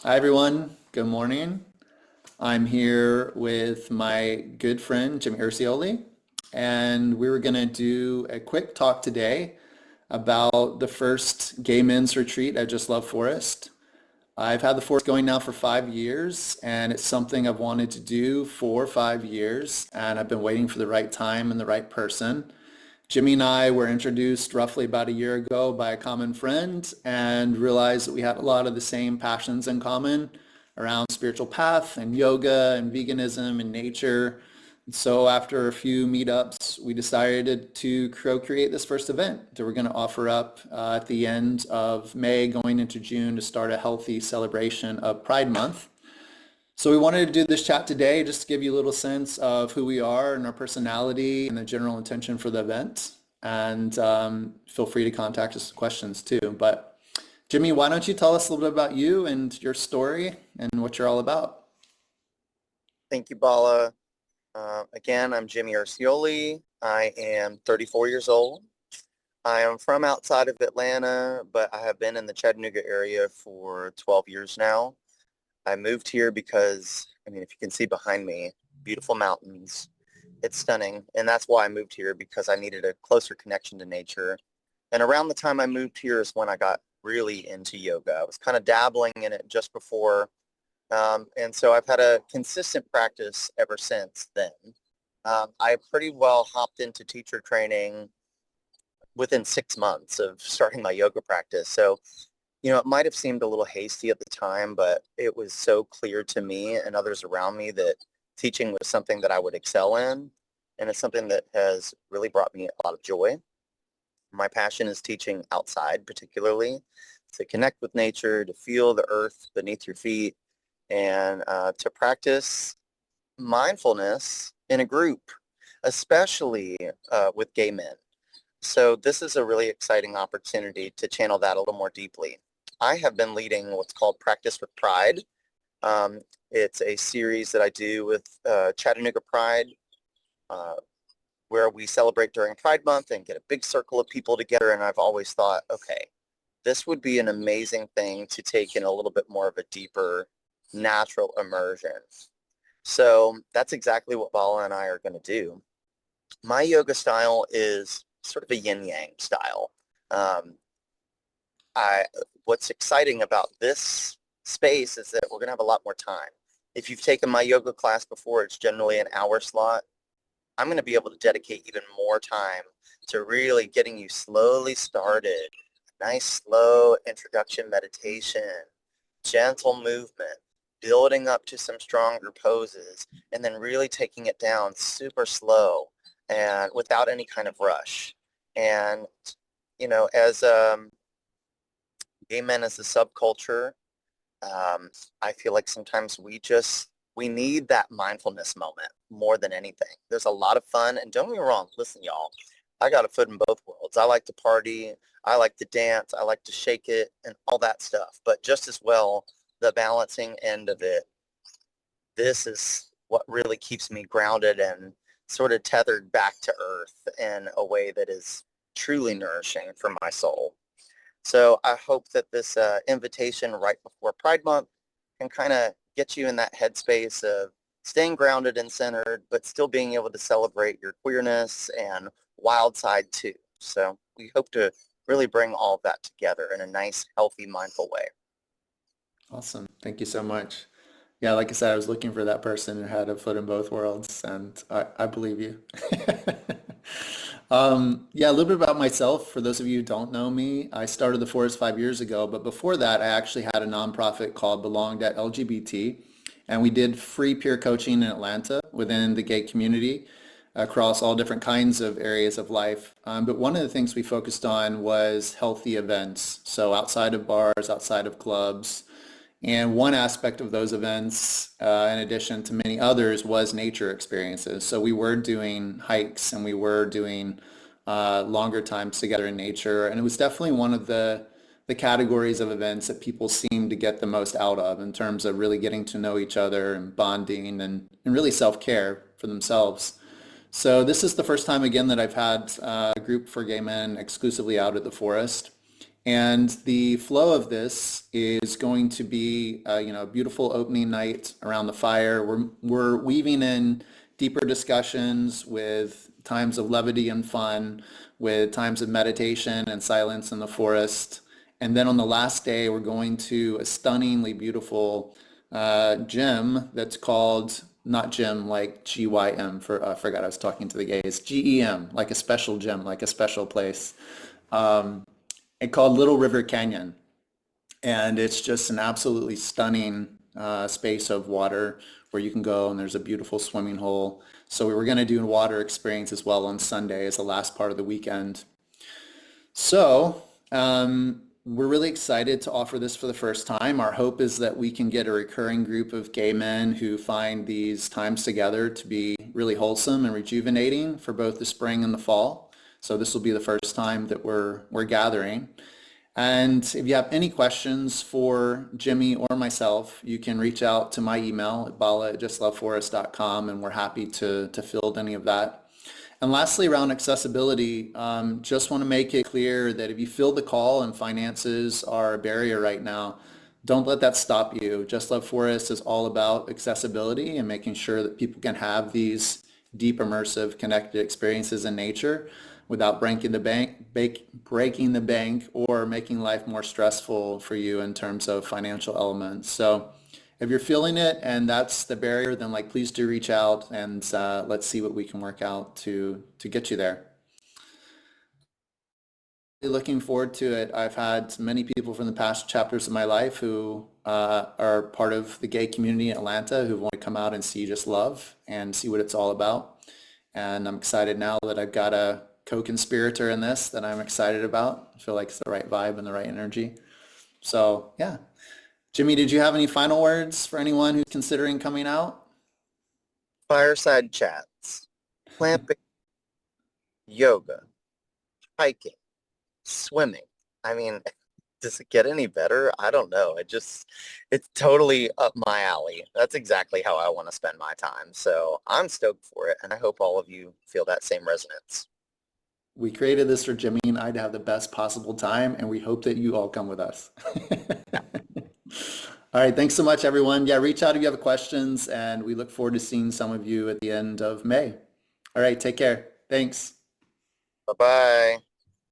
Hi, everyone. Good morning. I'm here with my good friend, Jimmy Ursioli, and we were going to do a quick talk today about the first gay men's retreat at Just Love Forest. I've had the forest going now for 5 years, and it's something I've wanted to do for 5 years, and I've been waiting for the right time and the right person. Jimmy and I were introduced roughly about a year ago by a common friend and realized that we had a lot of the same passions in common around spiritual path and yoga and veganism and nature. So after a few meetups, we decided to co-create this first event that we're going to offer up at the end of May, going into June to start a healthy celebration of Pride Month. So we wanted to do this chat today just to give you a little sense of who we are and our personality and the general intention for the event. And feel free to contact us with questions too. But Jimmy, why don't you tell us a little bit about you and your story and what you're all about? Thank you, Bala. Again, I'm Jimmy Ursioli. I am 34 years old. I am from outside of Atlanta, but I have been in the Chattanooga area for 12 years now. I moved here because, if you can see behind me, beautiful mountains. It's stunning. And that's why I moved here because I needed a closer connection to nature. And around the time I moved here is when I got really into yoga. I was kind of dabbling in it just before. And so I've had a consistent practice ever since then. I pretty well hopped into teacher training within 6 months of starting my yoga practice. So, it might have seemed a little hasty at the time, but it was so clear to me and others around me that teaching was something that I would excel in. And it's something that has really brought me a lot of joy. My passion is teaching outside, particularly to connect with nature, to feel the earth beneath your feet, and to practice mindfulness in a group, especially with gay men. So this is a really exciting opportunity to channel that a little more deeply. I have been leading what's called Practice with Pride. It's a series that I do with Chattanooga Pride, uh, where we celebrate during Pride Month and get a big circle of people together. And I've always thought, okay, this would be an amazing thing to take in a little bit more of a deeper natural immersion. So that's exactly what Bala and I are going to do. My yoga style is sort of a yin yang style. Um, I what's exciting about this space is that we're going to have a lot more time. If you've taken my yoga class before, it's generally an hour slot. I'm going to be able to dedicate even more time to really getting you slowly started. Nice slow introduction meditation, gentle movement, building up to some stronger poses, and then really taking it down super slow and without any kind of rush. And, as gay men as a subculture, I feel like sometimes we need that mindfulness moment more than anything. There's a lot of fun, and don't get me wrong, listen, y'all, I got a foot in both worlds. I like to party, I like to dance, I like to shake it, and all that stuff. But just as well, the balancing end of it, this is what really keeps me grounded and sort of tethered back to earth in a way that is truly nourishing for my soul. So I hope that this invitation right before Pride Month can kind of get you in that headspace of staying grounded and centered, but still being able to celebrate your queerness and wild side too. So we hope to really bring all of that together in a nice, healthy, mindful way. Awesome. Thank you so much. Yeah, like I said, I was looking for that person who had a foot in both worlds, and I believe you. Yeah, a little bit about myself. For those of you who don't know me, I started the Forest 5 years ago, but before that, I actually had a nonprofit called Belonged at LGBT, and we did free peer coaching in Atlanta within the gay community across all different kinds of areas of life. But one of the things we focused on was healthy events. So outside of bars, outside of clubs, and one aspect of those events, in addition to many others, was nature experiences. So we were doing hikes and we were doing longer times together in nature. And it was definitely one of the categories of events that people seem to get the most out of in terms of really getting to know each other and bonding and really self-care for themselves. So this is the first time again that I've had a group for gay men exclusively out at the forest. And the flow of this is going to be, a beautiful opening night around the fire. We're weaving in deeper discussions with times of levity and fun, with times of meditation and silence in the forest. And then on the last day, we're going to a stunningly beautiful gym that's called, not gym like GYM, I forgot I was talking to the gays, GEM, like a special gym, like a special place. And called Little River Canyon. And it's just an absolutely stunning space of water where you can go, and there's a beautiful swimming hole. So we were going to do a water experience as well on Sunday as the last part of the weekend. So we're really excited to offer this for the first time. Our hope is that we can get a recurring group of gay men who find these times together to be really wholesome and rejuvenating for both the spring and the fall. So this will be the first time that we're gathering. And if you have any questions for Jimmy or myself, you can reach out to my email at bala@justloveforest.com, and we're happy to field any of that. And lastly, around accessibility, just want to make it clear that if you feel the call and finances are a barrier right now, don't let that stop you. Just Love Forest is all about accessibility and making sure that people can have these deep, immersive, connected experiences in nature without breaking the bank or making life more stressful for you in terms of financial elements. So if you're feeling it and that's the barrier, then please do reach out, and let's see what we can work out to get you there. Looking forward to it. I've had many people from the past chapters of my life who are part of the gay community in Atlanta who want to come out and see Just Love and see what it's all about. And I'm excited now that I've got a co-conspirator in this that I'm excited about. I feel like it's the right vibe and the right energy. So yeah. Jimmy, did you have any final words for anyone who's considering coming out? Fireside chats, plant-based, yoga, hiking, swimming. I mean, does it get any better? I don't know. It's totally up my alley. That's exactly how I want to spend my time. So I'm stoked for it, and I hope all of you feel that same resonance. We created this for Jimmy and I to have the best possible time, and we hope that you all come with us. All right, thanks so much, everyone. Yeah, reach out if you have questions, and we look forward to seeing some of you at the end of May. All right, take care. Thanks. Bye-bye.